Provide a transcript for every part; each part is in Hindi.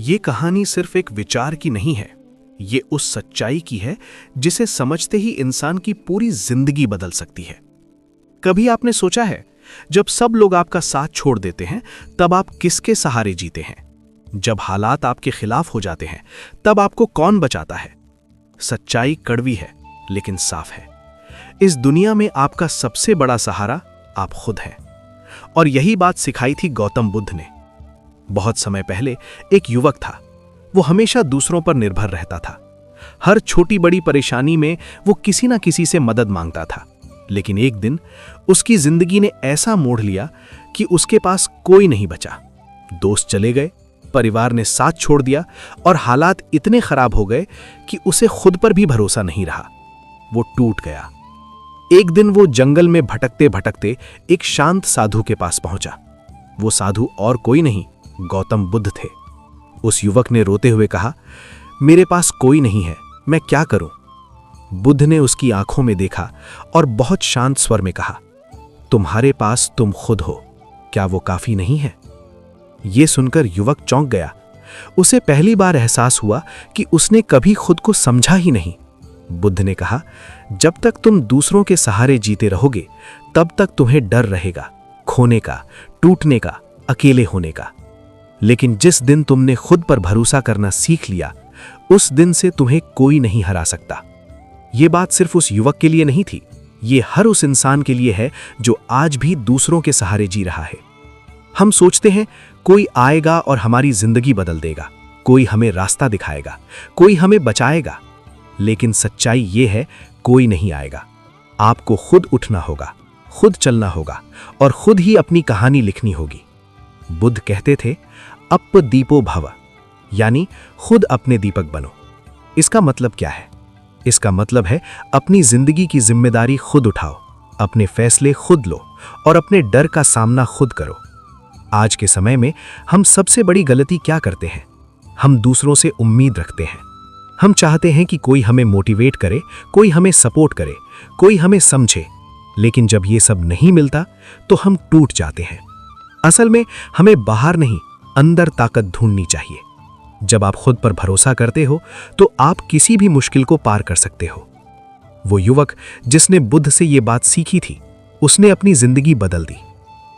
ये कहानी सिर्फ एक विचार की नहीं है, ये उस सच्चाई की है जिसे समझते ही इंसान की पूरी जिंदगी बदल सकती है। कभी आपने सोचा है, जब सब लोग आपका साथ छोड़ देते हैं तब आप किसके सहारे जीते हैं? जब हालात आपके खिलाफ हो जाते हैं तब आपको कौन बचाता है? सच्चाई कड़वी है लेकिन साफ है। इस दुनिया में आपका सबसे बड़ा सहारा आप खुद हैं। और यही बात सिखाई थी गौतम बुद्ध ने। बहुत समय पहले एक युवक था। वो हमेशा दूसरों पर निर्भर रहता था। हर छोटी बड़ी परेशानी में वो किसी ना किसी से मदद मांगता था। लेकिन एक दिन उसकी जिंदगी ने ऐसा मोड़ लिया कि उसके पास कोई नहीं बचा। दोस्त चले गए, परिवार ने साथ छोड़ दिया और हालात इतने खराब हो गए कि उसे खुद पर भी भरोसा नहीं रहा। वो टूट गया। एक दिन वो जंगल में भटकते भटकते एक शांत साधु के पास पहुंचा। वो साधु और कोई नहीं, गौतम बुद्ध थे। उस युवक ने रोते हुए कहा, मेरे पास कोई नहीं है, मैं क्या करूं? बुद्ध ने उसकी आंखों में देखा और बहुत शांत स्वर में कहा, तुम्हारे पास तुम खुद हो, क्या वो काफी नहीं है? यह सुनकर युवक चौंक गया। उसे पहली बार एहसास हुआ कि उसने कभी खुद को समझा ही नहीं। बुद्ध ने कहा, जब तक तुम दूसरों के सहारे जीते रहोगे तब तक तुम्हें डर रहेगा, खोने का, टूटने का, अकेले होने का। लेकिन जिस दिन तुमने खुद पर भरोसा करना सीख लिया, उस दिन से तुम्हें कोई नहीं हरा सकता। यह बात सिर्फ उस युवक के लिए नहीं थी, ये हर उस इंसान के लिए है जो आज भी दूसरों के सहारे जी रहा है। हम सोचते हैं कोई आएगा और हमारी जिंदगी बदल देगा, कोई हमें रास्ता दिखाएगा, कोई हमें बचाएगा। लेकिन सच्चाई ये है, कोई नहीं आएगा। आपको खुद उठना होगा, खुद चलना होगा और खुद ही अपनी कहानी लिखनी होगी। बुद्ध कहते थे, अप दीपो भव, यानी खुद अपने दीपक बनो। इसका मतलब क्या है? इसका मतलब है अपनी जिंदगी की जिम्मेदारी खुद उठाओ, अपने फैसले खुद लो और अपने डर का सामना खुद करो। आज के समय में हम सबसे बड़ी गलती क्या करते हैं? हम दूसरों से उम्मीद रखते हैं। हम चाहते हैं कि कोई हमें मोटिवेट करे, कोई हमें सपोर्ट करे, कोई हमें समझे। लेकिन जब ये सब नहीं मिलता तो हम टूट जाते हैं। असल में हमें बाहर नहीं, अंदर ताकत ढूंढनी चाहिए। जब आप खुद पर भरोसा करते हो तो आप किसी भी मुश्किल को पार कर सकते हो। वो युवक जिसने बुद्ध से ये बात सीखी थी, उसने अपनी जिंदगी बदल दी।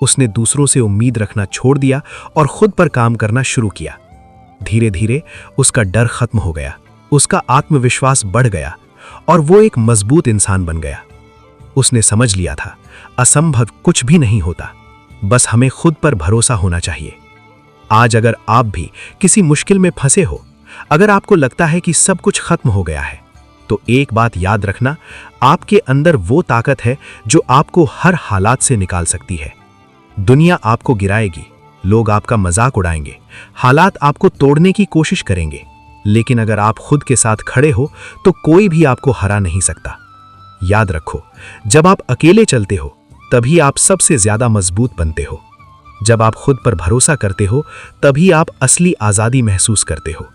उसने दूसरों से उम्मीद रखना छोड़ दिया और खुद पर काम करना शुरू किया। धीरे धीरे उसका डर खत्म हो गया, उसका आत्मविश्वास बढ़ गया और वो एक मजबूत इंसान बन गया। उसने समझ लिया था, असंभव कुछ भी नहीं होता, बस हमें खुद पर भरोसा होना चाहिए। आज अगर आप भी किसी मुश्किल में फंसे हो, अगर आपको लगता है कि सब कुछ खत्म हो गया है, तो एक बात याद रखना, आपके अंदर वो ताकत है जो आपको हर हालात से निकाल सकती है। दुनिया आपको गिराएगी, लोग आपका मजाक उड़ाएंगे, हालात आपको तोड़ने की कोशिश करेंगे, लेकिन अगर आप खुद के साथ खड़े हो तो कोई भी आपको हरा नहीं सकता। याद रखो, जब आप अकेले चलते हो तभी आप सबसे ज्यादा मजबूत बनते हो। जब आप खुद पर भरोसा करते हो तभी आप असली आजादी महसूस करते हो।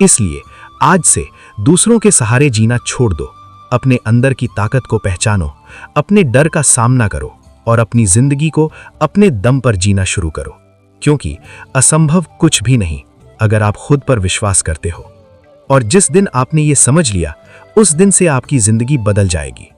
इसलिए आज से दूसरों के सहारे जीना छोड़ दो, अपने अंदर की ताकत को पहचानो, अपने डर का सामना करो और अपनी जिंदगी को अपने दम पर जीना शुरू करो। क्योंकि असंभव कुछ भी नहीं अगर आप खुद पर विश्वास करते हो। और जिस दिन आपने ये समझ लिया, उस दिन से आपकी जिंदगी बदल जाएगी।